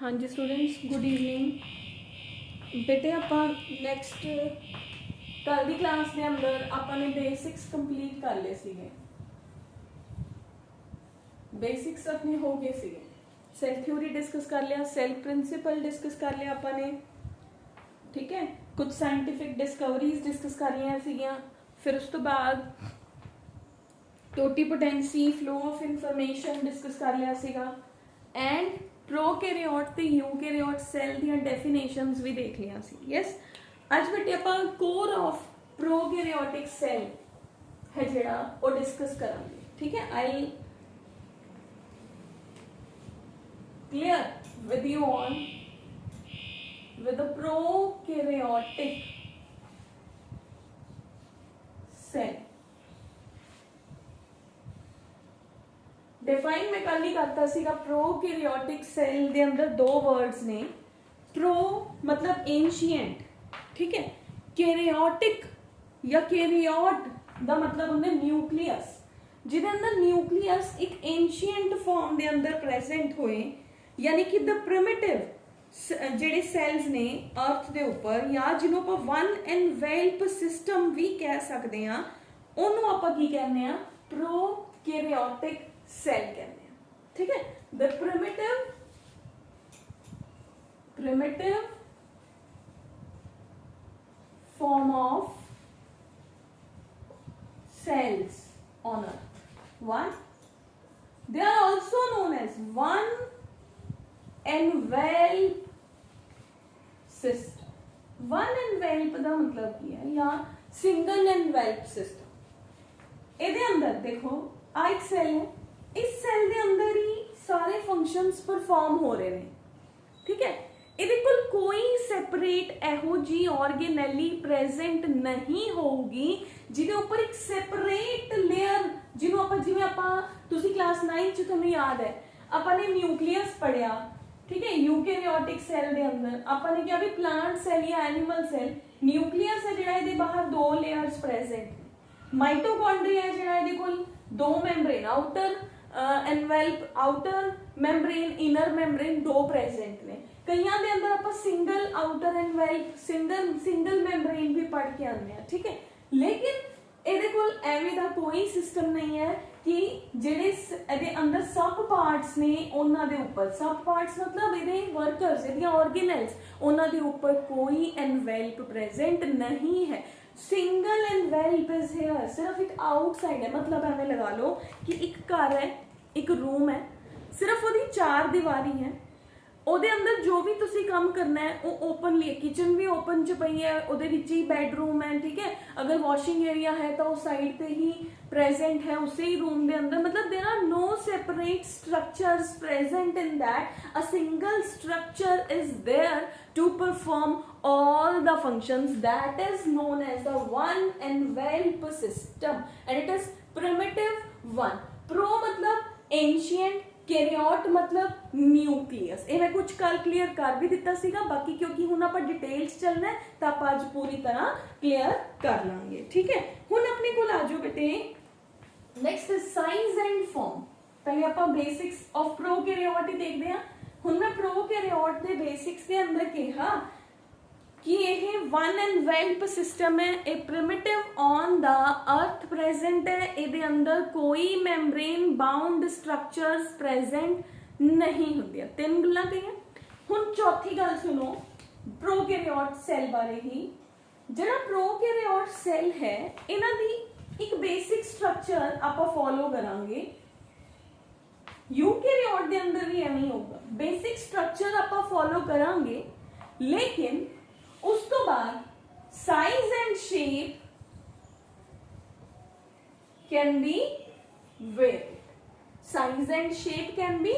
हाँ जी students, good evening. बेटे ਆਪਾਂ ਨੈਕਸਟ ਕੱਲ ਦੀ ਕਲਾਸ ਦੇ ਅੰਦਰ ਆਪਾਂ ਨੇ ਬੇਸਿਕਸ ਕੰਪਲੀਟ ਕਰ ਲਏ ਸੀਗੇ। बेसिक्स अपने हो गए सीगे। सेल थ्योरी डिस्कस कर लिया, सेल प्रिंसिपल डिस्कस कर लिया अपने, ठीक है। कुछ साइंटिफिक डिस्कवरीज डिस्कस कर लिया सीगियां। फिर उस तो बाद totipotency, flow of information discuss कर लिया सीगा एंड प्रोकैरियोट ते यूकैरियोट सेल दी डेफिनेशंस भी देख लिया सी। यस, अज बेटे आपां कोर ऑफ प्रोकैरियोटिक सेल है जिहड़ा वो डिस्कस करांगे, ठीक है। आई clear with you on with the prokaryotic cell define मैं कल ही करता सीगा। प्रोकैरियोटिक सेल दे अंदर दो वर्ड्स ने। प्रो मतलब एंशिएंट, ठीक है। कैरियोटिक या कैरियोट दा मतलब होंदा न्यूक्लियस, जिहदे अंदर न्यूक्लियस एक एंशिएंट फॉर्म दे अंदर प्रेजेंट होए, यानी कि द प्रिमिटिव ਜਿਹੜੇ ਸੈਲਸ ਨੇ ਅਰਥ ਦੇ ਉੱਪਰ, ਜਾਂ ਜਿਹਨੂੰ ਆਪਾਂ ਵਨ ਐਨਵੈਲਪ ਸਿਸਟਮ ਵੀ ਕਹਿ ਸਕਦੇ ਆ, ਉਹਨੂੰ ਆਪਾਂ ਕੀ ਕਹਿੰਦੇ ਆ? ਪ੍ਰੋਕੈਰਿਓਟਿਕ ਸੈਲ ਕਹਿੰਦੇ ਆ, ਠੀਕ ਹੈ। ਦ primitive form of cells on earth, one, they are also known as one envelope system. One envelope का मतलब की है, या सिंगल एनवेल्प सिस्टम। ਇਹਦੇ अंदर देखो आ एक सेल है, इस सेल ਦੇ अंदर ही सारे फंक्शंस परफॉर्म हो रहे हैं, ठीक है। ਇਹਦੇ ਕੋਲ ਕੋਈ ਸੈਪਰੇਟ ਇਹੋ ਜੀ ਆਰਗੇਨੈਲੀ ਪ੍ਰੈਜ਼ੈਂਟ ਨਹੀਂ ਹੋਊਗੀ ਜਿਹਦੇ ਉੱਪਰ ਇੱਕ ਸੈਪਰੇਟ ਲੇਅਰ, ਜਿਹਨੂੰ ਆਪਾਂ ਜਿਵੇਂ ਆਪਾਂ ਤੁਸੀਂ ਕਲਾਸ 9 ਚ ਤੁਹਾਨੂੰ ਯਾਦ ਹੈ ਆਪਾਂ ਨੇ ਨਿਊਕਲੀਅਸ ਪੜਿਆ, ठीक है। यूकैरियोटिक सेल दे अंदर अपन ने क्या भी प्लांट सेल या एनिमल सेल, न्यूक्लियस है जिहड़ा इहदे बाहर दो लेयर्स प्रेजेंट ने। माइटोकॉन्ड्रिया है जिहड़ा इहदे कोल दो membrane, outer envelope, outer membrane, inner membrane दो प्रेजेंट ने। कईयां दे अंदर आपां single outer envelope, single membrane भी पढ़ के आने हैं, ठीक है। लेकिन ਇਹਦੇ ਕੋਲ ਐਵੇਂ ਦਾ ਕੋਈ ਸਿਸਟਮ ਨਹੀਂ ਹੈ ਕਿ ਜਿਹੜੇ ਇਹਦੇ ਅੰਦਰ ਸਬ ਪਾਰਟਸ ਨੇ ਉਹਨਾਂ ਦੇ ਉੱਪਰ, ਸਬ ਪਾਰਟਸ ਮਤਲਬ ਇਹਦੇ ਵਰਕਰਸ, ਇਹਦੀਆਂ ਆਰਗੇਨਲਸ, ਉਹਨਾਂ ਦੇ ਉੱਪਰ ਕੋਈ ਐਨਵੈਲਪ ਪ੍ਰੈਜ਼ੈਂਟ ਨਹੀਂ ਹੈ। ਸਿੰਗਲ ਐਨਵੈਲਪ ਇਜ਼ ਹੇਅਰ, ਸਿਰਫ ਇੱਕ ਆਊਟਸਾਈਡ ਹੈ। मतलब ਐਵੇਂ ਲਗਾ ਲਓ ਕਿ ਇੱਕ ਘਰ ਹੈ, ਇੱਕ रूम है, सिर्फ ਉਹਦੀ चार दीवारी है, ਉਹਦੇ ਅੰਦਰ ਜੋ ਵੀ ਤੁਸੀਂ ਕੰਮ ਕਰਨਾ ਹੈ ਉਹ ਓਪਨਲੀ, ਕਿਚਨ ਵੀ ਓਪਨ ਚ ਪਈ ਹੈ, ਉਹਦੇ ਵਿੱਚ ਹੀ ਬੈਡਰੂਮ ਹੈ, ठीक है। अगर वॉशिंग एरिया है तो उस साइड पे ही प्रेजेंट है, उसी रूम के अंदर। मतलब there are no separate structures present in that, a single structure is there to perform all the functions, that is known as the one envelop system and it is primitive one। pro मतलब ancient, कैरियोट मतलब nucleus. ये मैं कुछ कल clear कर भी दिता सीगा, बाकी क्योंकि हुण आपां डिटेल्स चलना है तो आपां अज पूरी तरह क्लियर कर लांगे, ठीक है। हुण अपने कोल आ जाओ बेटे, नेक्स्ट साइज एंड फॉर्म। पहले आपां बेसिक्स ऑफ प्रोकैरियोट ही देखदे हां। हुण मैं प्रोकैरियोट दे बेसिक्स दे अंदर कहा कि यह वन एनवेल्प सिस्टम है, a primitive on the earth present है, ਇਹਦੇ अंदर कोई मैम्ब्रेन बाउंड स्ट्रक्चर्स प्रेजेंट नहीं ਹੁੰਦੀਆਂ। ਤਿੰਨ ਗੱਲਾਂ ਕਹੀਆਂ। ਹੁਣ ਚੌਥੀ ਗੱਲ ਸੁਣੋ प्रोकैरियोट सेल ਬਾਰੇ ਹੀ। ਜਿਹੜਾ प्रोकैरियोट सेल है ਇਹਨਾਂ ਦੀ ਇੱਕ बेसिक स्ट्रक्चर ਆਪਾਂ फॉलो ਕਰਾਂਗੇ। यूकैरियोट ਦੇ अंदर भी ਐਵੇਂ ਹੋਊਗਾ, बेसिक स्ट्रक्चर ਆਪਾਂ फॉलो ਕਰਾਂਗੇ, लेकिन उस तो बाद size and shape can be varied. Size and shape can be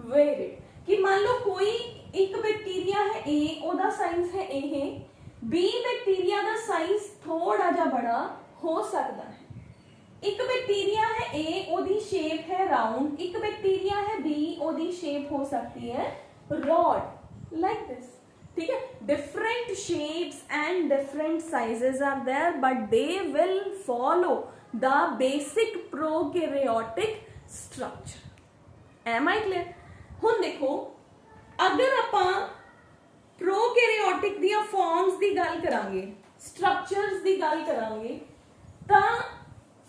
varied कि मान लो कोई एक बैक्टीरिया है ए, ओदा साइज है ए, बी बैक्टीरिया का साइज थोड़ा जा बड़ा हो सकता है। एक बैक्टीरिया है ए, ओदी शेप है राउंड, एक बैक्टीरिया है बी, ओदी शेप हो सकती है रॉड, लाइक दिस, ठीक है। Different shapes and different sizes are there but they will follow the basic prokaryotic structure. Am I clear? हुण देखो अगर आप फॉर्म्स की गल करांगे, स्ट्रक्चर्स की गल करांगे, तां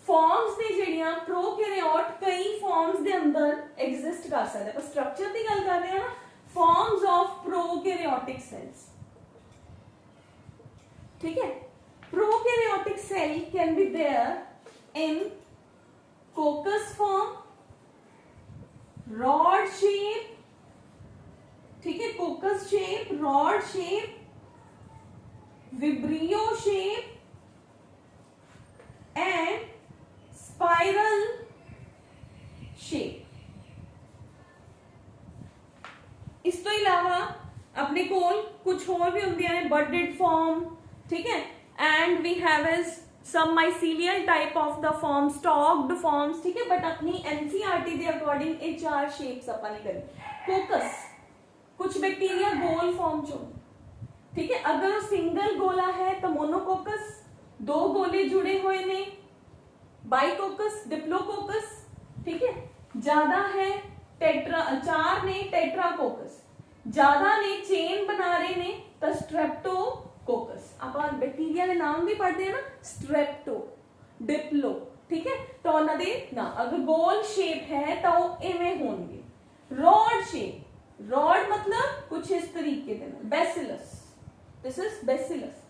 फॉर्म्स ने ਜਿਹੜੀਆਂ प्रोकैरियोट कई फॉर्म्स के अंदर एग्जिस्ट कर सकते, पर स्ट्रक्चर की गल कर रहे हैं ना, फॉर्म्स ऑफ प्रोकैरियोटिक सेल्स। ठीक है, prokaryotic cell can be there in coccus form, rod shape, ठीक है, coccus shape, rod shape, vibrio shape and spiral shape. इस तो इलावा अपने कोल कुछ और भी होंगे ने, बर्डेड फॉर्म, ठीक है, and we have is some mycelial type of the form, stalked forms, ठीक है, बट अपनी एनसीईआरटी के अकॉर्डिंग ये चार शेप्स अपन ने करी। कोकस, कुछ बैक्टीरिया गोल फॉर्म चो, ठीक है, अगर वो सिंगल गोला है तो मोनोकोकस, दो गोले जुड़े हुए ने बाइकोकस, डिप्लोकोकस, ठीक है, ज्यादा है टेट्रा, चार ने टेट्राकोकस, ज्यादा ने चेन बना रहे ने तो स्ट्रेप्टोकोकस। आप बैक्टीरिया के नाम भी पढ़ते हैं ना, स्ट्रेप्टो, डिप्लो, ठीक है, तो उन्होंने ना अगर गोल शेप है तो इवें होंगे। रॉड शेप, रॉड मतलब कुछ इस तरीके से, बेसिलस, दिस इज बेसिलस,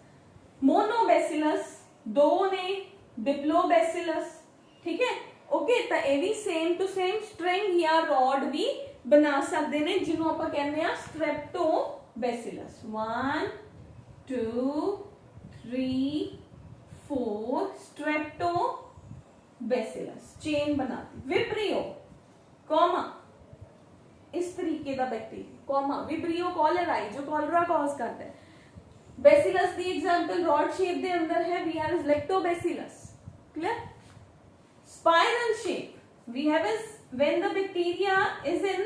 मोनोबेसिलस दो ने, डिप्लोबेसिलस, ठीक है, ओके, तो ये भी सेम टू सेम स्ट्रिंग या रॉड भी बना सकते हैं, जिन्हों आप कहते हैं स्ट्रेप्टोबेसिलस। 1 2 3 4 स्ट्रेप्टोबेसिलस, चेन बनाती। विब्रियो कॉमा, इस तरीके का बैक्टीरिया, कॉमा, विब्रियो कॉलराई जो कॉलरा कॉज करता है। बेसिलस दी एग्जांपल रॉड शेप दे अंदर है, we have is lactobacillus, clear. Spiral shape, we have is when the bacteria is in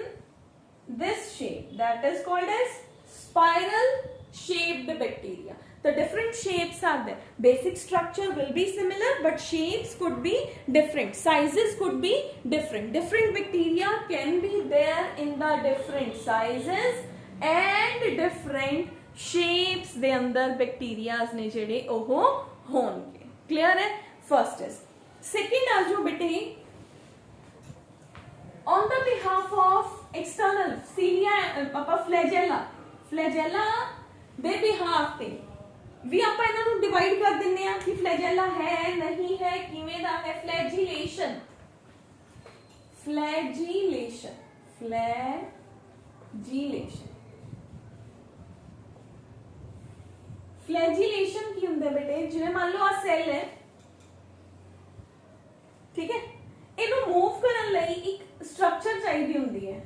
this shape, that is called as spiral shaped bacteria. The different shapes are there. Basic structure will be similar, but shapes could be different. Sizes could be different. Different bacteria can be there in the different sizes and different shapes ਦੇ ਅੰਦਰ bacterias ਨੇ ਜਿਹੜੇ ਉਹ ਹੋਣਗੇ। Clear है? First is. Second ਆ ਜੋ ਬੇਟੇ, on the behalf of external cilia, ਆਪਾਂ flagella ਦੇ behalf ਤੇ ਵੀ ਆਪਾਂ ਇਹਨਾਂ ਨੂੰ ਡਿਵਾਈਡ ਕਰ ਦਿੰਨੇ ਆ ਕਿ ਫਲੈਜੈਲਾ ਹੈ ਨਹੀਂ ਹੈ, ਕਿਵੇਂ ਦਾ ਹੈ। ਫਲੈਜੀਲੇਸ਼ਨ, ਫਲੈਜੀਲੇਸ਼ਨ, ਫਲੈਜੀਲੇਸ਼ਨ, ਫਲੈਜੀਲੇਸ਼ਨ ਕੀ ਹੁੰਦਾ ਬੇਟੇ, ਜਿਵੇਂ ਮੰਨ ਲਓ ਆ ਸੈੱਲ ਹੈ, ਠੀਕ ਹੈ, ਇਹਨੂੰ ਮੂਵ ਕਰਨ ਲਈ ਇੱਕ ਸਟਰਕਚਰ ਚਾਹੀਦੀ ਹੁੰਦੀ ਹੈ,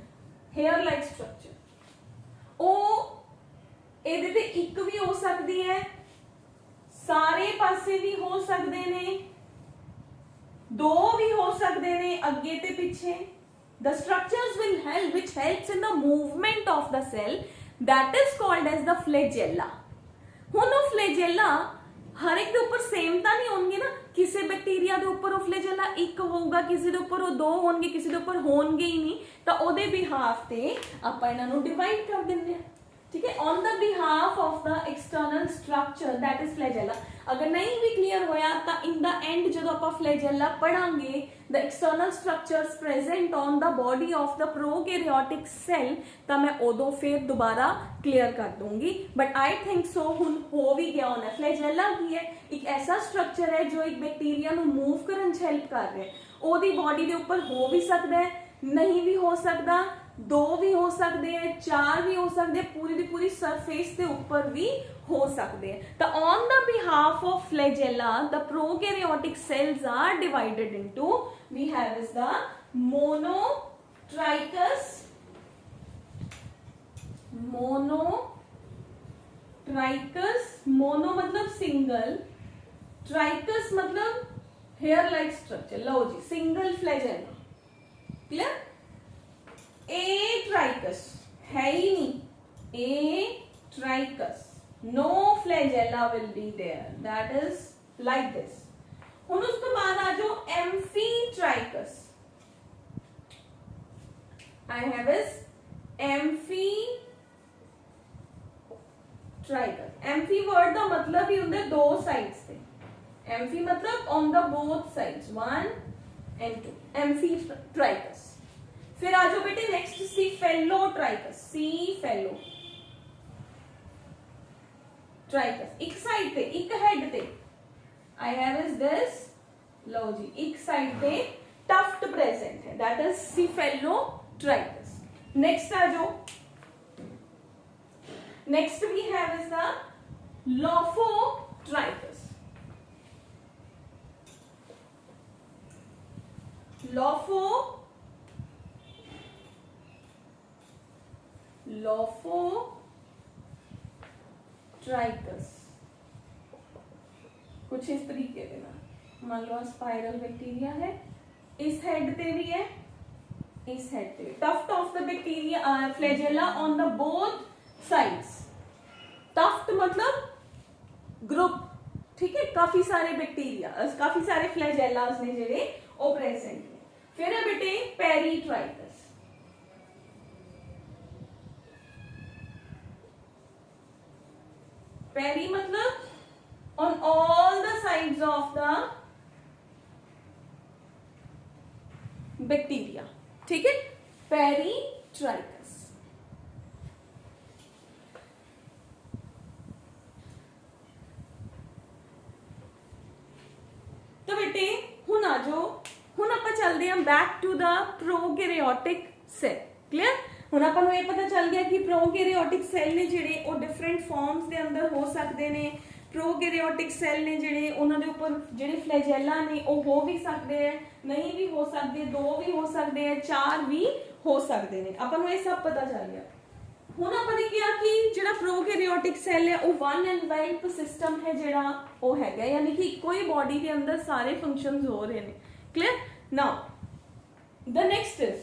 हेयर लाइक स्ट्रक्चर। ਇਹਦੇ ਤੇ ਇੱਕ ਵੀ ਹੋ ਸਕਦੀ ਹੈ, ਸਾਰੇ ਪਾਸੇ ਵੀ ਹੋ ਸਕਦੇ ਨੇ, ਦੋ ਵੀ ਹੋ ਸਕਦੇ ਨੇ, ਅੱਗੇ ਤੇ ਪਿੱਛੇ। The structures will help, which helps in the movement of the cell, that is called as the flagella। ਹੁਣ ਉਹ flagella हर एक के ऊपर सेम तो नहीं होंगे ना, किसी बैक्टीरिया के ऊपर वो फ्लैजेला एक होगा, किसी के ऊपर वो दो होंगे, किसी के ऊपर होंगे ही नहीं, तो ओदे बिहाफ ते आपां इन्हां नूं डिवाइड कर दिंदे हैं, ठीक है, on the behalf of the external structure that is flagella. अगर नहीं भी क्लियर होया तो इन द एंड जो आपां फ्लैजेला पढ़ांगे, the external structures present on the body of the prokaryotic cell, तो मैं उदों फिर दोबारा क्लियर कर दूंगी। बट आई थिंक सो हुण हो भी गया होना। फ्लैजेला की है, एक ऐसा स्ट्रक्चर है जो एक बैक्टीरिया नूं मूव करन च हेल्प कर रहा है। ओदी बॉडी के ऊपर हो भी सकता है, नहीं भी हो सकता, दो भी हो सकते हैं, चार भी हो सकते हैं, पूरी की पूरी सरफेस के ऊपर भी हो सकते हैं। तो on the behalf of flagella the prokaryotic cells are divided into, we have is the monotrichous, monotrichous, mono मतलब सिंगल, ट्राइकस मतलब हेयर लाइक स्ट्रक्चर। लो जी, सिंगल फ्लैजेला, क्लियर। एट्राइकस है ही नहीं, atrichous, no flagella will be there, that is like this. हुण उसके बाद आ जाओ amphitrichous, I have is trichous. Amphi word का मतलब ही होंगे दो साइड्स से, एम्फी मतलब on the both sides, 1 and 2, amphi ट्राइकस। फिर आ जाओ बेटे नेक्स्ट सीफेलोट्राइकस, सीफेलो ट्राइकस। एक साइड पे, एक हेड पे आई हैव इज दिस, लो जी एक साइड पे टफ्ट प्रेजेंट है, दैट इज सीफेलोट्राइकस। नेक्स्ट आ जाओ, next we have is the lophotrichous. Lophotrichous कुछ इस तरीके से ना, मान लो स्पाइरल बैक्टीरिया है, इस हेड पे भी है, इस हेड पे tuft of the bacteria flagella on the both sides. Tuft मतलब ग्रुप, ठीक है, काफी सारे बैक्टीरिया, काफी सारे फ्लैजेलास ने जेडे ओ प्रेजेंट है। फिर है बेटे पेरीट्राइकस, पेरी मतलब on all the sides of the bacteria, ठीक है, पेरीट्राइकस। तो बेटे हुन आ जाओ, हुन आपां चलदे हैं back to the prokaryotic cell. Clear, हुन आपां नूं ये पता चल गया कि प्रोकैरियोटिक सेल ने जिहड़े ओ डिफरेंट फॉर्म्स दे अंदर हो सकते ने। प्रोकैरियोटिक सेल ने जिहड़े उन्हां दे उपर जिहड़े फ्लैजेला ने ओ हो भी सकते हैं, नहीं भी हो सकते, 2 भी हो सकते हैं, 4 भी हो सकते हैं, आपां नूं ये सब पता चल गया। हुण आपां ने किहा कि जिहड़ा प्रोकैरियोटिक सेल है वो 1 एनवेल्प सिस्टम है, जिहड़ा वो हैगा, यानी कि कोई बॉडी के अंदर सारे फंक्शंस हो रहे हैं। Clear, now the next is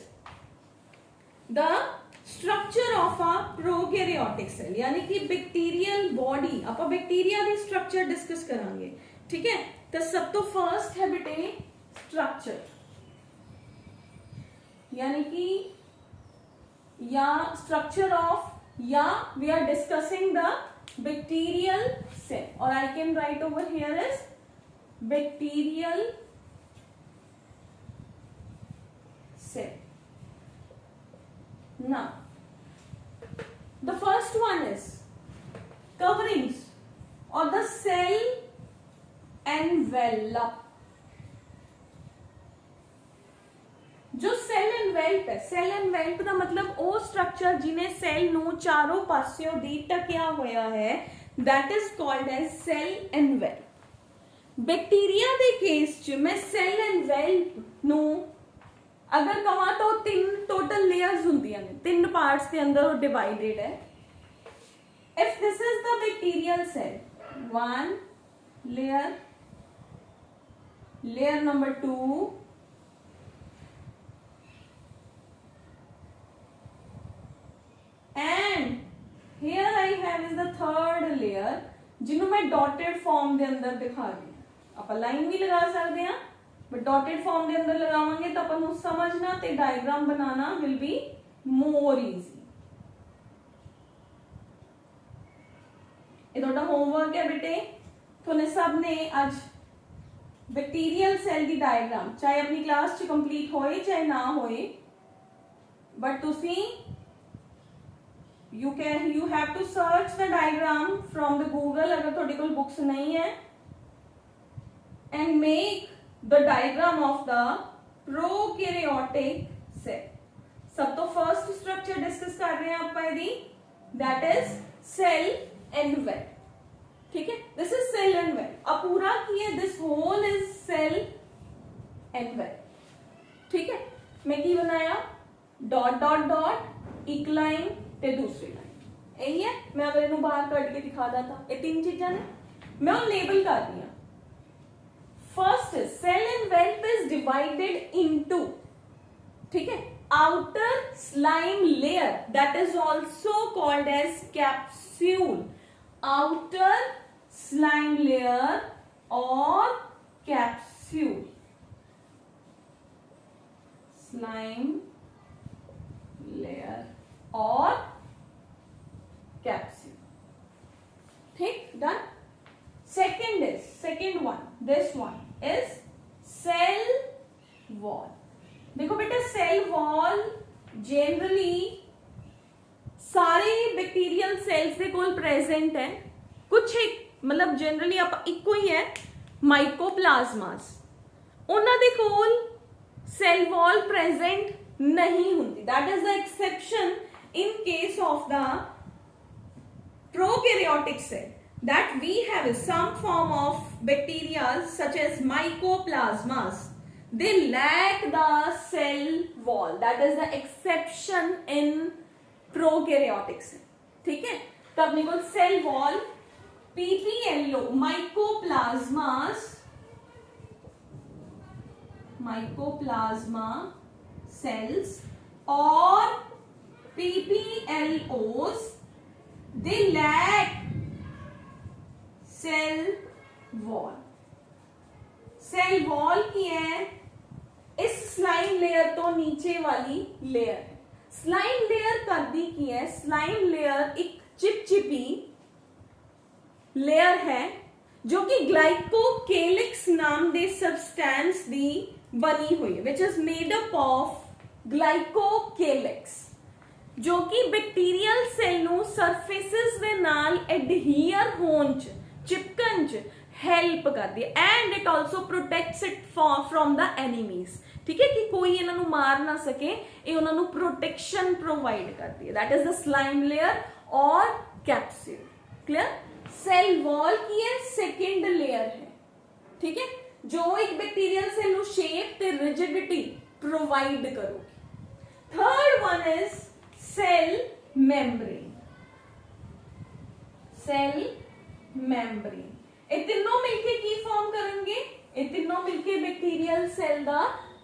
the structure of a prokaryotic cell, यानी कि बैक्टीरियल बॉडी। आप बैक्टीरिया की स्ट्रक्चर डिस्कस करांगे, ठीक है। तो सब तो फर्स्ट है बेटे स्ट्रक्चर, यानी कि या स्ट्रक्चर ऑफ, या we are discussing the bacterial cell, और I can write over here is bacterial cell. Now, the first one is coverings or the cell envelope. जो सेल एनवेल्प है, सेल एनवेल्प का मतलब वो स्ट्रक्चर जिन्हें cell नू चारों पासियों दी ढकिया होया है, that is called as cell envelope. Bacteria के केस च मैं सेल एनवेल्प नू अगर कहा तो 3 टोटल लेयर्स होंदियां ने, 3 पार्ट्स के अंदर वो डिवाइडेड है। If this is the bacterial cell, 1 layer, layer number 2, and here I have is the third layer, जिन्हों मैं डॉटेड फॉर्म के अंदर दिखा रही हूं। आप लाइन भी लगा सकते हैं, बट डॉटेड फॉर्म के अंदर लगावांगे तो अपन समझना ते diagram banana will be more easy. ये थोड़ा होमवर्क है बेटे, तुमने सब ने आज बैक्टीरियल सेल की डायग्राम चाहे अपनी क्लास च कंप्लीट होए चाहे ना होए, बट तुसी you have to search the diagram from the Google अगर थोड़े कोल बुक्स नहीं है, and make the diagram of the prokaryotic cell। सब तो फर्स्ट स्ट्रक्चर डिस्कस कर रहे हैं आप यदि, दैट इज सेल एनवेल्प, ठीक है, दिस इज सेल एनवेल्प। अब पूरा किए this whole is cell envelop, ठीक है। मैं की बनाया डॉट डॉट डॉट, एक लाइन ते दूसरी लाइन, यही है। मैं अगर इन्हों बाहर कट के दिखा देता, ये 3 चीजा ने, मैं लेबल कर रही हूं। First cell envelope is divided into, ठीक है, outer slime layer that is also called as capsule, outer slime layer और कैप्सूल, स्लाइम लेयर और capsule. Second one, this one is cell wall. देखो बेटा सेल वॉल जनरली सारे bacterial cells के कोल present है, कुछ एक मतलब जनरली आप इको ही है माइकोप्लाज्मास, उन्हां दे कोल सेल वॉल प्रेजेंट नहीं होंदी। That is the exception in case of the prokaryotic cell, that we have some form of bacteria such as mycoplasmas, they lack the cell wall, that is the exception in prokaryotic cell। ठीक है, तो अपने को cell wall PPLO mycoplasma cells और PPLOs they lack cell wall। Cell wall की है इस slime layer तो नीचे वाली लेयर है। स्लाइम लेयर करदी की है, स्लाइम लेयर एक चिपचिपी लेयर है जो कि ग्लाइकोकेलिक्स नाम दे सबस्टेंस दी बनी हुई है, which is made up of glycocalyx, जो कि बैक्टीरियल सेल ਨੂੰ ਸਰਫੇਸਿਸ ਦੇ ਨਾਲ ਐਡਹੀਅਰ ਹੋਣ ਚ ਚਿਪਕਣ ਚ ਹੈਲਪ ਕਰਦੀ ਹੈ and it also protects it from the enemies. ਠੀਕ ਹੈ ਕਿ ਕੋਈ ਇਹਨਾਂ ਨੂੰ ਮਾਰ ਨਾ ਸਕੇ, ਇਹ ਉਹਨਾਂ ਨੂੰ ਪ੍ਰੋਟੈਕਸ਼ਨ ਪ੍ਰੋਵਾਈਡ ਕਰਦੀ ਹੈ। That is the slime layer और कैप्सूल। क्लियर? सेल वॉल की है सेकेंड लेयर है, ठीक है, जो एक बैक्टीरियल सेल ਨੂੰ शेप ਤੇ रिजिडिटी प्रोवाइड करूगी। Third one is cell membrane. Cell membrane ये तीनों मिलके की फॉर्म करेंगे, ये तीनों मिलके बैक्टीरियल सेल दा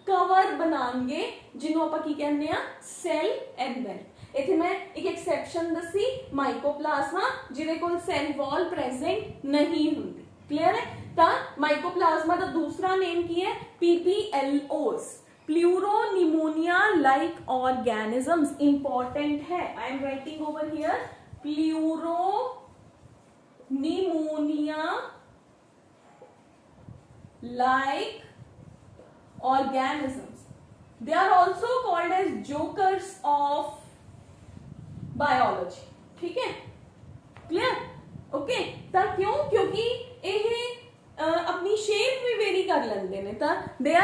कवर बनाएंगे जिन्हों ਆਪਾਂ ਕੀ ਕਹਿੰਦੇ ਆ सेल एनवेलप। इथे मैं एक एक्सेप्शन दसी माइकोप्लाज्मा जिहदे कोल सेल वॉल प्रेजेंट नहीं हुंदी। क्लियर है? ता माइकोप्लाज्मा दा दूसरा नेम की है PPLOs, pleuropneumonia like organisms. Important है, I am writing over here pleuropneumonia like organisms, they are also called as jokers of biology। ठीक है, क्लियर? ओके, ता क्यों? क्योंकि ये अपनी शेप भी वेरी कर लेंदे ने, ता they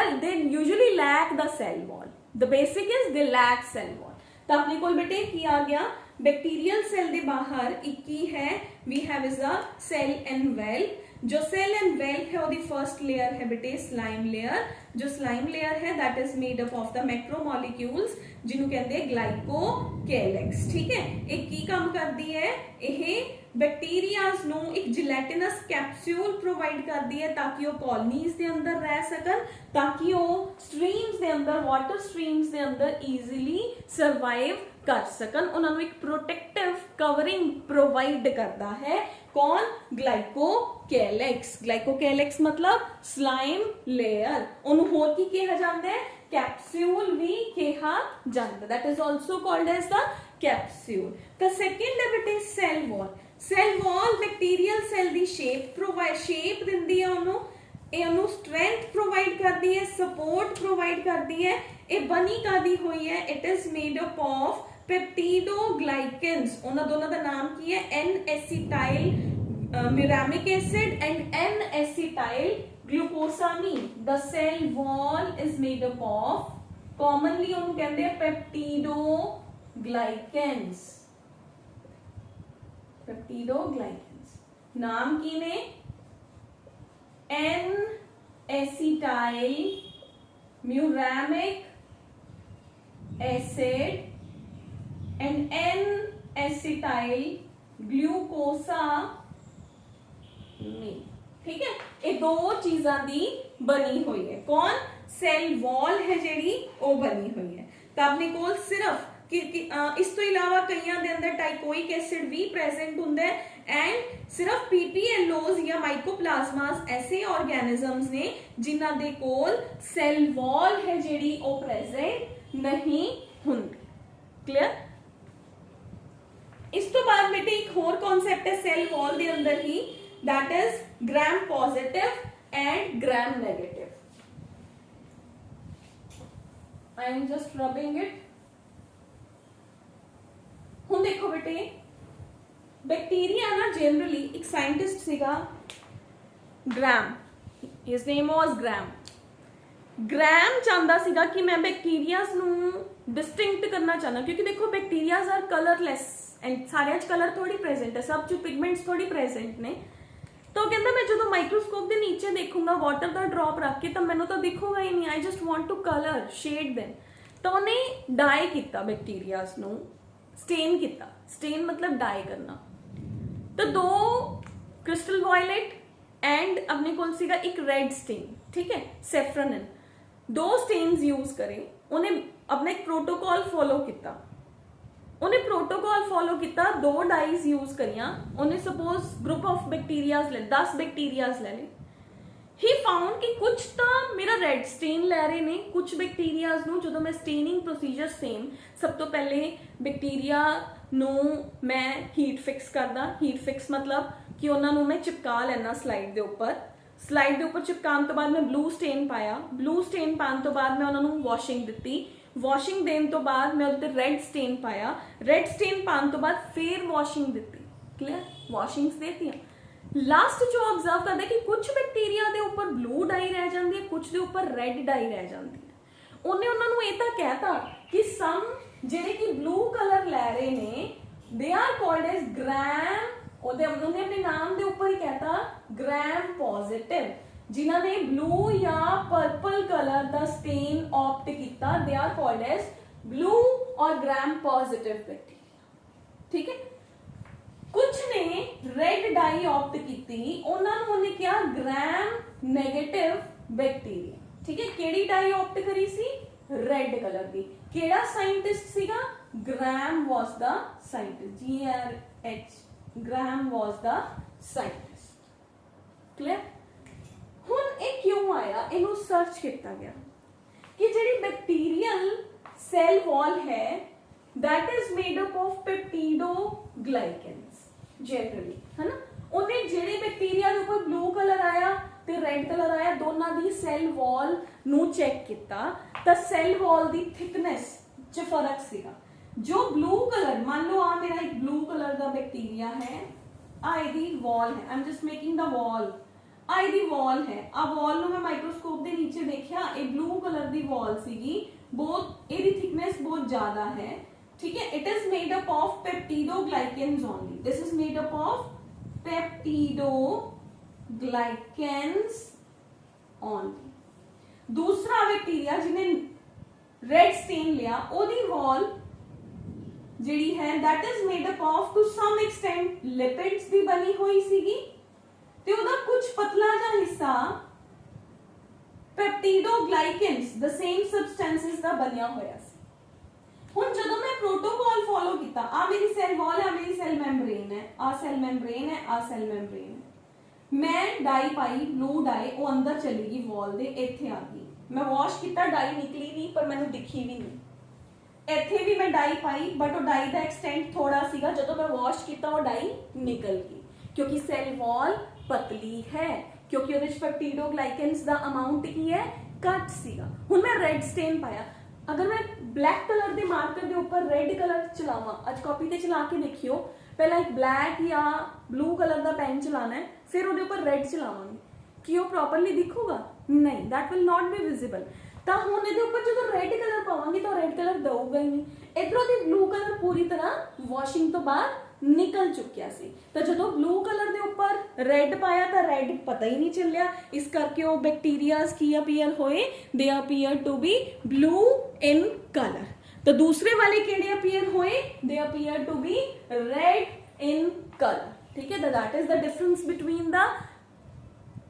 usually lack the cell wall। the basic is they lack cell wall। ता अपने कोल बेटे की आ गया बैक्टीरियल सेल दे बाहर एक की है we have is a cell envelope। जो सेल एनवेल्प है वो दी फर्स्ट लेयर है बेटे स्लाइम लेयर। जो स्लाइम लेयर है that is made up of the macromolecules जिन्हों कहते हैं ग्लाइकोकेलिक्स। ठीक है, एक की काम करती है ये बैक्टीरियाज नु एक जिलेटिनस कैप्सूल प्रोवाइड करती है ताकि वो कॉलोनीज दे अंदर रह सकन, ताकि वो स्ट्रीम्स दे अंदर वाटर स्ट्रीम्स दे अंदर इजीली सर्वाइव कर सकन। उन्होंने एक प्रोटेक्टिव कवरिंग प्रोवाइड करता है कौन? ग्लाइकोकेलिक्स। ग्लाइकोकेलिक्स मतलब स्लाइम लेयर। उन्होंने होर की कहा जाता है कैप्सूल भी कहा जाता है, that is also called as the capsule. The second है बेटे cell wall. Cell wall bacterial cell दी शेप दिंदी है, उन्होंने स्ट्रेंथ प्रोवाइड करती है, सपोर्ट प्रोवाइड करती है। ये बनी कादी हुई है, it is made up of peptidoglycans. उन्होंने दोनों का नाम की है N-acetyl muramic acid and N-acetyl glucosamine. The cell wall is made up of commonly उन्होंने कहते हैं पेप्टिडोग्लाइकेंस। पेप्टिडोग्लाइकेंस नाम की ने N-acetyl muramic acid and N-acetyl glucosamine. ठीक है, ये दो चीज़ां दी बनी हुई है। कौन? सेल वॉल है जेड़ी वो बनी हुई है। तो अपने कोल सिर्फ इस तो इलावा कईयां दे अंदर टाइकोइक एसिड भी प्रेजेंट हुंदा है एंड सिर्फ PPLOs या माइकोप्लाज्मास ऐसे ऑर्गेनिजम्स ने जिन्हां दे कोल सेल वॉल है जेड़ी वो प्रेजेंट नहीं हुंदी। क्लियर? इस तो बाद बेटे एक होर कॉन्सेप्ट है सेल वॉल दे अंदर ही that is gram positive and gram negative. I am just rubbing it. ਹੁਣ देखो बेटे, बैक्टीरिया ना जनरली एक साइंटिस्ट सीगा ग्राम, his name was ग्राम चाहता सीगा कि मैं बैक्टीरियाज नू डिस्टिंक्ट करना चाहना, क्योंकि देखो बैक्टीरियाज आर कलरलैस एंड सारे कलर थोड़ी प्रेजेंट है, सब जो पिगमेंट्स थोड़ी प्रेजेंट ने। तो कहता मैं जो माइक्रोस्कोप के नीचे देखूंगा वाटर का ड्रॉप रख के, तो मैनू तो दिखूगा ही नहीं, I just want to colour shade them. तो उन्हें डाई किया बैक्टीरियाज नू, स्टेन किया, स्टेन मतलब डाई करना। तो दो क्रिस्टल वायलेट एंड अपने कोल सीगा एक रेड स्टेन, ठीक है, सैफरन, दो स्टेन्स यूज करें। उन्हें अपना एक प्रोटोकॉल फॉलो किया, दो डाइज यूज करिया। उन्हें सपोज ग्रुप ऑफ बैक्टीरियाज ले, 10 बैक्टीरियाज ले ले। ही फाउंड कि कुछ तो मेरा रेड स्टेन लै रहे ने, कुछ बैक्टीरियाज नू जो मैं स्टेनिंग प्रोसीजर सेम, सब तो पहले बैक्टीरिया नू मैं हीट फिक्स करदा। हीट फिक्स मतलब कि उन्होंने मैं चिपका लेना स्लाइड के उपर, स्लाइड के उपर चिपकाने तो बाद मैं ब्लू स्टेन पाया, ब्लू स्टेन पाने तो बाद मैं उन्होंने वॉशिंग दी, वॉशिंग देने तो बाद मैं उस रेड स्टेन पाया, रेड स्टेन पाने तो बाद फिर वॉशिंग दी। क्लियर, वॉशिंग्स देती। लास्ट जो ऑब्जर्व करता है कि कुछ बैक्टीरिया के ऊपर ब्लू डाई रह जाती है, कुछ के ऊपर रेड डाई रह जाती है। उन्हें उन्होंने ये तो कहता कि सम जेडे कि ब्लू कलर लै रहे ने, दे आर कॉल्ड एज ग्राम, उन्होंने अपने नाम के ऊपर ही कहता ग्राम पॉजिटिव। जिन्हों ने ब्लू या पर्पल कलर का स्टेन ऑप्ट किया, they are called as blue और ग्राम पॉजिटिव बैक्टीरिया। ठीक है, कुछ ने रेड डाई ऑप्ट की, उन्होंने क्या ग्राम नेगेटिव बैक्टीरिया। ठीक है, केड़ी डाई ऑप्ट करी सी, रेड कलर की। केड़ा साइंटिस्ट सीगा, Gram was the scientist, GRH, Gram was the scientist. Clear, हुन ये क्यों आया, इनू सर्च किया गया कि जेडी बैक्टीरियल सेल वॉल है that is made up of peptidoglycans generally, है ना। उन्हें जेडे बैक्टीरिया के ऊपर ब्लू कलर आया ते रेड कलर आया, दोनों दी सेल वॉल नू चेक किया तो सेल वॉल दी थिकनेस च फर्क सीगा। जो ब्लू कलर, मान लो आ मेरा एक ब्लू कलर का बैक्टीरिया है, आई दी वॉल है, I am just making the wall, I the wall है। आ वॉल नु मैं माइक्रोस्कोप के नीचे देखा, ये ब्लू कलर दी वॉल सीगी, बहुत एदी थिकनेस बहुत ज्यादा है। ठीक है, it is made up of peptidoglycans only, this is made up of peptidoglycans only. दूसरा बैक्टीरिया जिन्हें रेड स्टेन लिया, ओदी वॉल जिहड़ी है that is made up of to some extent lipids दी बनी हुई सीगी, ते ओदा कुछ पतला जा हिस्सा पेप्टिडोग्लाइकेंस द सेम सब्सटेंसेस दा बनिया होया सी। हुन जदों मैं प्रोटोकॉल फॉलो किया, आ मेरी सेल वॉल है, मेरी सेल मेम्ब्रेन है, आ सेल मेम्ब्रेन है, आ सेल मेम्ब्रेन है। मैं डाई पाई, ब्लू डाई, वो अंदर चली गई वॉल दे, इत्थे आ गई। मैं वॉश किया, डाई निकली नहीं, पर मैंने दिखी भी नहीं। इत्थे भी मैं डाई पाई, बट वो डाई का एक्सटेंट थोड़ा सीगा, जदों मैं वॉश किया वो डाई निकल गई, क्योंकि सेल वॉल पतली है, क्योंकि ਉਹਦੇ ਚ पेप्टिडोग्लाइकेंस ਦਾ अमाउंट ਕੀ ਹੈ, ਘੱਟ ਸੀਗਾ। ਹੁਣ मैं रेड स्टेन पाया, अगर मैं ब्लैक कलर के मार्कर के ऊपर रेड कलर चलावा, अज कॉपी ते चला के देखियो, पहला एक ब्लैक या ब्लू कलर का पेन चलाना है, फिर ਉਹਦੇ ऊपर रेड चलावांगे, कि वो प्रॉपरली दिखूगा नहीं, that will not be visible. तो हुण ਇਹਦੇ ऊपर जो रेड कलर पावांगे तो रेड कलर दऊगा ही नहीं। इधरों दी ब्लू कलर पूरी तरह वॉशिंग तो बाद निकल चुकिया सी, तो जो ब्लू कलर के ऊपर रेड पाया तो रेड पता ही नहीं चलिया, इस करके वो बैक्टीरियाज की अपीयर होए, they appear to be blue in colour. तो दूसरे वाले केड़े अपीयर होए, they appear to be red in colour. ठीक है, that is the difference between the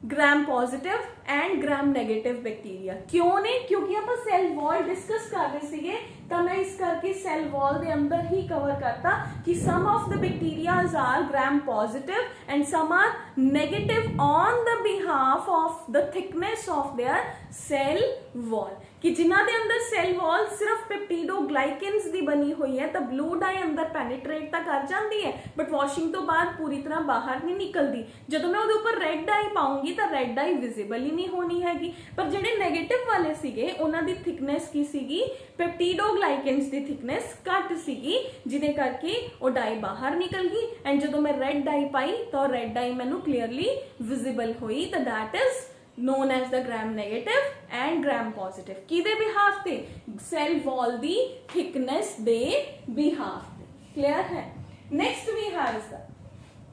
gram positive and gram negative bacteria. क्यों ने? क्योंकि आप सेल वॉल डिस्कस कर रहे थे, तो मैं इस करके सेल वॉल के अंदर ही कवर करता कि some of the bacterias are gram positive and some are negative on the behalf of the thickness of their cell wall, कि जिन्हां दे अंदर सेल वॉल सिर्फ पेप्टिडोग्लाइकेन्स दी बनी हुई है तो ब्लू डाई अंदर पेनिट्रेट तो कर जाती है बट वॉशिंग तो बाद पूरी तरह बाहर नहीं निकलती। जो मैं उहदे उपर रेड डाई पाऊंगी तो रेड डाई विजिबल ही नहीं होनी हैगी। पर जिहड़े नेगेटिव वाले सीगे उन्हां दी थिकनेस की सीगी, पेप्टिडोग्लाइकेन्स दी थिकनेस घट सीगी, जिहदे करके वो डाई बाहर निकल गई एंड जो मैं रेड डाई पाई तो रेड डाई मैनू क्लीयरली विजिबल हुई। तो that is known as the gram negative and gram positive किदे बिहाफ ते? सेल वॉल दी थिकनेस दे बिहाफ ते। क्लियर है? Next we have is the,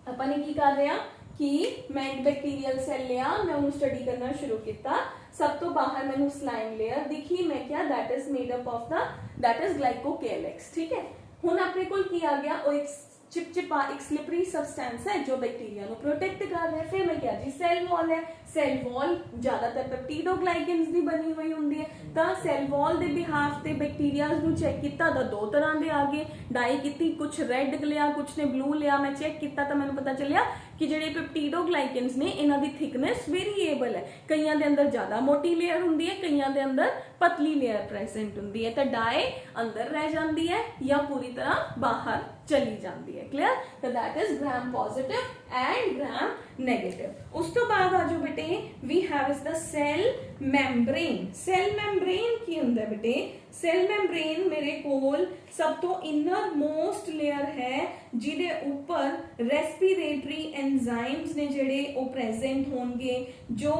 अपन ने की कर रहे हैं कि मैं एक बैक्टीरियल सेल लिया, मैं उन्हें स्टडी करना शुरू किया। सब तो बाहर मैंने स्लाइम लेयर दिखी, मैं क्या that is made up of the that is glycocalyx. ठीक है, हुण अपने कोल की आ गया, वो एक चिपचिपा एक स्लिपरी सबस्टेंस है जो बैक्टीरिया को प्रोटेक्ट कर रहा है। फिर मैं क्या जी सेल वॉल है, सेल वॉल ज्यादातर पेप्टिडोग्लाइकेन्स दी बनी हुई होंदी है, तो सेल वॉल दे बिहाफ ते बैक्टीरियाज नु चेक किया तो दो तरह दे आ गए, डाई की कुछ रेड लिया कुछ ने ब्लू लिया। मैं चेक किया तो मैंने पता चलिया कि जेडे पेप्टिडोग्लाइकेन्स ने इन्हां दी थिकनेस वेरीएबल है, कईयां दे अंदर ज्यादा मोटी लेयर हुंदी है, कईयां दे अंदर पतली लेयर प्रेजेंट हुंदी है, तो डाई अंदर रह जाती है या पूरी तरह बाहर चली जाती है। क्लियर? तो that is gram positive and gram negative. उस तो बाद आ जाओ बेटे, we have is the cell membrane. Cell membrane की हुंदा है बेटे? सेल मैम्ब्रेन मेरे कोल सब तो इनर मोस्ट लेयर है जिहदे ऊपर रेस्पिरेटरी एंजाइम्स ने जेडे ओ प्रेजेंट होंगे, जो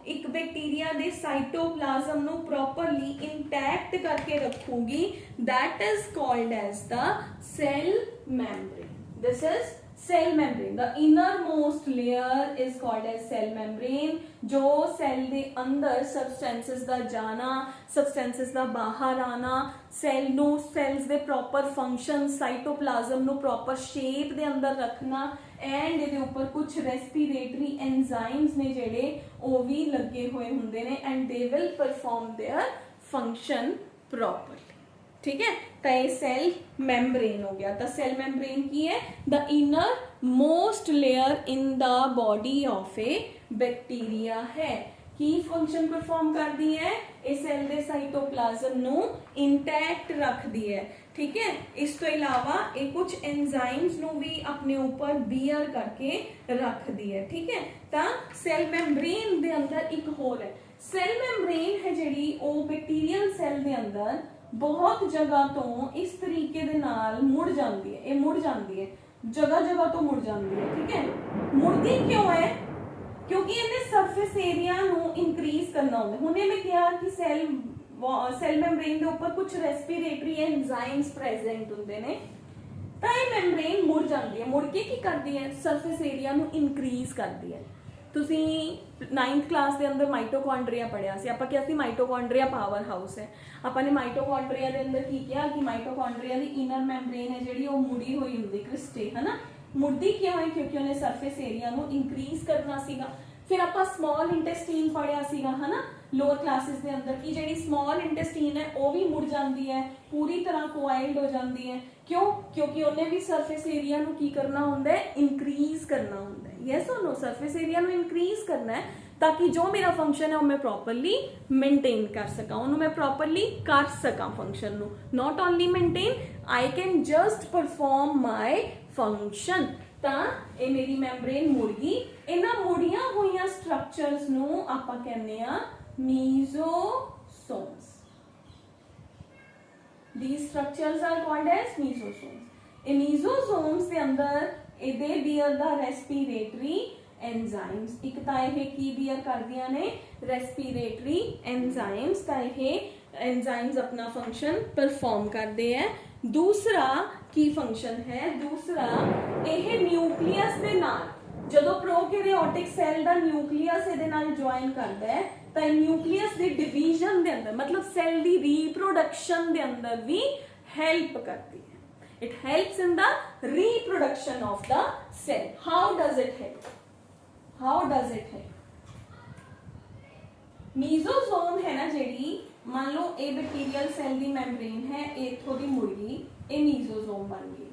एक बैक्टीरिया दे साइटोप्लाज्म नु प्रॉपरली इंटैक्ट करके रखूगी। That is called as the cell membrane. This is cell membrane. The innermost layer is called as cell membrane. जो सेल दे अंदर सबस्टेंसेस दा जाना, सबस्टेंसेस दा बाहर आना, सेल नु सेल्स दे प्रॉपर फंक्शन, साइटोप्लाज्म नु प्रॉपर शेप दे अंदर रखना एंड इहदे ऊपर कुछ रेस्पिरेटरी एंजाइम्स ने जेडे ओ भी लगे हुए हुंदे ने and they will perform their function properly. ठीक है, तो ये सेल मेम्ब्रेन हो गया। तो सेल मेम्ब्रेन की है the inner most layer in the body of A bacteria है, की फंक्शन परफॉर्म कर दी है, इस सेल दे साइटोप्लाज्म नु इंटैक्ट रख दी है। ठीक है, इस तो इलावा ये कुछ एंजाइम्स नु भी अपने ऊपर बियर करके रख दी है। ठीक है, तो सेल मेम्ब्रेन दे अंदर एक होल है। सेल मेम्ब्रेन है जेडी ओ बैक्टीरियल सेल दे अंदर बहुत जगह तो इस तरीके दे नाल मुड़ जाती है, ये मुड़ जाती है, जगह जगह तो मुड़ जाती है। ठीक है, मुड़ती क्यों है? क्योंकि इन्हें सरफेस एरिया नु इंक्रीज करना होता है। हुणे मैं कहा कि सेल मेम्ब्रेन के ऊपर कुछ रेस्पिरेटरी एंजाइम्स प्रेजेंट होंदे ने, तो ये मेम्ब्रेन मुड़ जाती है। मुड़ के की करती है? सरफेस एरिया नु इंक्रीज करती है। तुसी 9th क्लास के अंदर माइटोकॉन्ड्रिया पढ़िया सी, आपां क्या सी माइटोकॉन्ड्रिया पावर हाउस है। आपां ने माइटोकॉन्ड्रिया के अंदर की किया कि माइटोकॉन्ड्रिया की इनर मेम्ब्रेन है जेडी वो मुड़ी हुई हुंदी क्रिस्टे है ना। मुड़दी क्यों है? क्योंकि उन्हें सरफेस एरिया नु इंक्रीज करना सीगा। फिर आपां स्मॉल इंटेस्टीन पढ़िया सीगा है ना लोअर क्लासेस के अंदर की जेडी स्मॉल इंटेस्टीन है वो भी मुड़ जाती है, पूरी तरह कोआइल्ड हो जाती है। क्यों? क्योंकि उन्हें भी सरफेस एरिया नु की करना होंदा है, इंक्रीज करना होंदा है। यस और नो? सरफेस एरिया नु इंक्रीज करना है ताकि जो मेरा फंक्शन है वो मैं प्रॉपरली मेंटेन कर सका, उन्होंने मैं प्रॉपरली कर सका फंक्शन नु। Not only maintain, I can just perform my function. ਤਾਂ ਇਹ ਮੇਰੀ ਮੈਂਬਰੇਨ ਮੁੜ ਗਈ। ਇਹਨਾਂ ਮੁੜੀਆਂ ਹੋਈਆਂ ਸਟਰਕਚਰਸ ਨੂੰ ਆਪਾਂ ਕਹਿੰਦੇ ਆ ਮੀਜ਼ੋਸੋਮਸ। These structures are called as mesosomes. ਇਹ ਮੀਜ਼ੋਸੋਮਸ ਦੇ ਅੰਦਰ ਇਹਦੇ ਬੀਅਰ ਦਾ ਰੈਸਪੀਰੇਟਰੀ एंजाइम्स, एक तो यह की बियर करदियां ने रेस्पिरेटरी एंजाइम्स, तो यह एंजाइम्स अपना फंक्शन परफॉर्म करते हैं। दूसरा की फंक्शन है, दूसरा यह न्यूक्लियस दे नाल जदों प्रोकैरियोटिक सेल दा न्यूक्लियस इहदे नाल ज्वाइन करदा है तो न्यूक्लियस दे डिवीजन दे अंदर मतलब सेल दी रीप्रोडक्शन दे अंदर भी हेल्प करती है। It helps in the reproduction of the cell. How does it help? How does it help? Mesosome है ना ਜਿਹੜੀ ਮੰਨ ਲਓ ਇਹ ਬੈਕਟੀਰੀਅਲ ਸੈੱਲ ਦੀ ਮੈਂਬਰੇਨ ਹੈ, ਇੱਥੋਂ ਦੀ ਮੁੜ ਗਈ, ਇਹ ਮੀਜ਼ੋਸੋਮ ਬਣ ਗਈ,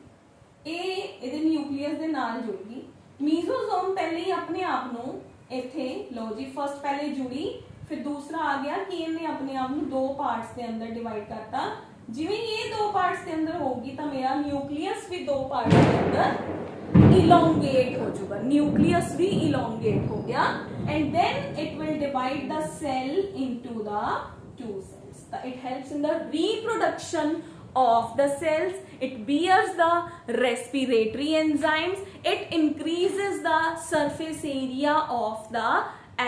ਇਹ ਇਹਦੇ ਨਿਊਕਲੀਅਸ ਦੇ ਨਾਲ ਜੁੜ ਗਈ। ਮੀਜ਼ੋਸੋਮ ਪਹਿਲੇ ਹੀ ਆਪਣੇ ਆਪ ਨੂੰ ਇੱਥੇ ਲਓ ਜੀ ਫਸਟ ਪਹਿਲੇ ਜੁੜੀ, ਫਿਰ ਦੂਸਰਾ ਆ ਗਿਆ ਕਿ ਇਹਨੇ ਆਪਣੇ ਆਪ ਨੂੰ ਦੋ ਪਾर्ट्स ਦੇ ਅੰਦਰ ਡਿਵਾਈਡ ਕਰਤਾ। ਜਿਵੇਂ ਇਹ ਦੋ ਪਾर्ट्स ਦੇ ਅੰਦਰ ਹੋਗੀ ਤਾਂ ਮੇਰਾ ਨਿਊਕਲੀਅਸ ਵੀ ਦੋ पार्ट्स ਦੇ अंदर elongate हो जाएगा, न्यूक्लियस भी elongate हो गया, and then it will divide the cell into the two cells. It helps in the reproduction of the cells, it bears the respiratory enzymes, it increases the surface area of the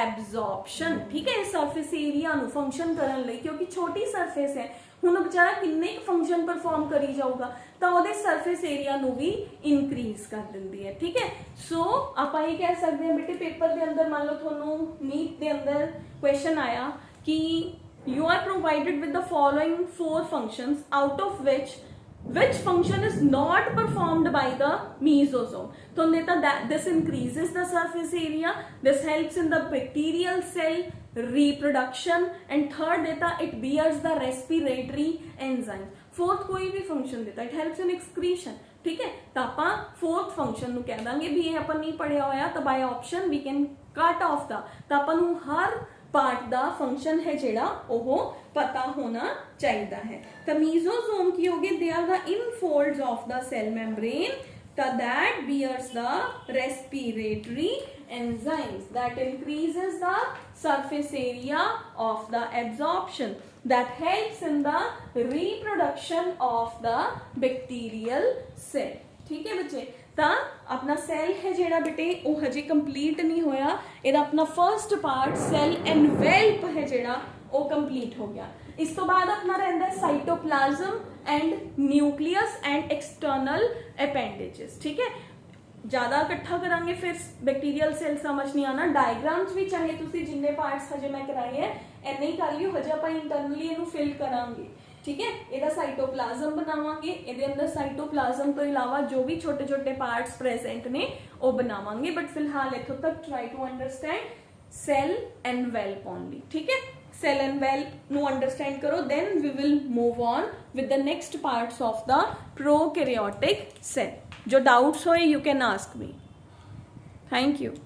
absorption। ठीक है, surface area ਨੂੰ function ਕਰਨ ਲਈ, ਕਿਉਂਕਿ ਛੋਟੀ surface ਹੈ, ਹੁਣ ਵਿਚਾਰਾ ਕਿੰਨੇ ਕੁ ਫੰਕਸ਼ਨ ਪਰਫਾਰਮ ਕਰੀ ਜਾਊਗਾ, ਤਾਂ ਉਹਦੇ ਸਰਫੇਸ ਏਰੀਆ ਨੂੰ ਵੀ ਇਨਕਰੀਜ਼ ਕਰ ਦਿੰਦੀ ਹੈ। ਠੀਕ ਹੈ, ਸੋ ਆਪਾਂ ਇਹ ਕਹਿ ਸਕਦੇ ਹਾਂ ਬੇਟੇ ਪੇਪਰ ਦੇ ਅੰਦਰ ਮੰਨ ਲਓ ਤੁਹਾਨੂੰ ਨੀਟ ਦੇ ਅੰਦਰ ਕੁਐਸਚਨ ਆਇਆ ਕਿ you are provided with the following 4 functions, out of which function is not performed by the mesosome। तो देता this increases the surface area, this helps in the bacterial cell reproduction, and third देता it bears the respiratory enzyme। fourth कोई भी function देता it helps in excretion। ठीक है, तो ਆਪਾਂ fourth function ਨੂੰ ਕਹਿ ਦਾਂਗੇ ਵੀ ਇਹ ਆਪਾਂ ਨਹੀਂ ਪੜਿਆ ਹੋਇਆ ਤਾਂ by option we can cut off ਦਾ, ਤਾਂ ਆਪਾਂ ਨੂੰ ਹਰ पार्ट ਦਾ फंक्शन है ਜਿਹੜਾ ਉਹ ਪਤਾ ਹੋਣਾ ਚਾਹੀਦਾ ਹੈ। ਤਾਂ ਮੀਜ਼ੋਸੋਮ ਕੀ ਹੋਗੇ, they are the infolds of the cell membrane that bears the respiratory enzymes that increases the surface area of the absorption that helps in the reproduction of the bacterial cell। ठीक है बच्चे, ਤਾਂ ਆਪਣਾ ਸੈੱਲ ਹੈ ਜਿਹੜਾ ਬੇਟੇ ਉਹ ਹਜੇ ਕੰਪਲੀਟ ਨਹੀਂ ਹੋਇਆ, ਇਹਦਾ ਆਪਣਾ ਫਰਸਟ ਪਾਰਟ ਸੈੱਲ ਐਨਵੈਲਪ ਹੈ ਜਿਹੜਾ ਉਹ ਕੰਪਲੀਟ ਹੋ ਗਿਆ। ਇਸ ਤੋਂ ਬਾਅਦ ਆਪਣਾ ਰਹਿੰਦਾ cytoplasm and nucleus and external appendages. ਠੀਕ ਹੈ, ਜ਼ਿਆਦਾ ਇਕੱਠਾ ਕਰਾਂਗੇ ਫਿਰ ਬੈਕਟੀਰੀਅਲ ਸੈੱਲ ਸਮਝ ਨਹੀਂ ਆਣਾ। ਡਾਇਗਰਾਮਸ ਵੀ ਚਾਹੇ ਤੁਸੀਂ ਜਿੰਨੇ ਪਾਰਟਸ ਹਜੇ ਮੈਂ ਕਰਾਏ ਹੈ ਇੰਨੇ ਹੀ ਕਰ ਲਿਓ, ਹਜੇ ਆਪਾਂ ਇੰਟਰਨਲੀ ਇਹਨੂੰ ਫਿਲ ਕਰਾਂਗੇ। ठीक है, ਇਹਦਾ ਸਾਈਟੋਪਲਾਜ਼ਮ ਬਣਾਵਾਂਗੇ, ਇਹਦੇ ਅੰਦਰ ਸਾਈਟੋਪਲਾਜ਼ਮ ਤੋਂ ਇਲਾਵਾ ਜੋ ਵੀ ਛੋਟੇ ਛੋਟੇ ਪਾਰਟਸ ਪ੍ਰੈਜ਼ੈਂਟ ਨੇ ਉਹ ਬਣਾਵਾਂਗੇ, ਬਟ ਫਿਲਹਾਲ ਇੱਥੋਂ ਤੱਕ try to understand cell envelope only. ਠੀਕ ਹੈ, ਸੈਲ ਐਨਵੈਲਪ ਨੂੰ ਅੰਡਰਸਟੈਂਡ ਕਰੋ, then we will move on with the next parts of the prokaryotic cell। जो doubts होए you can ask me। Thank you।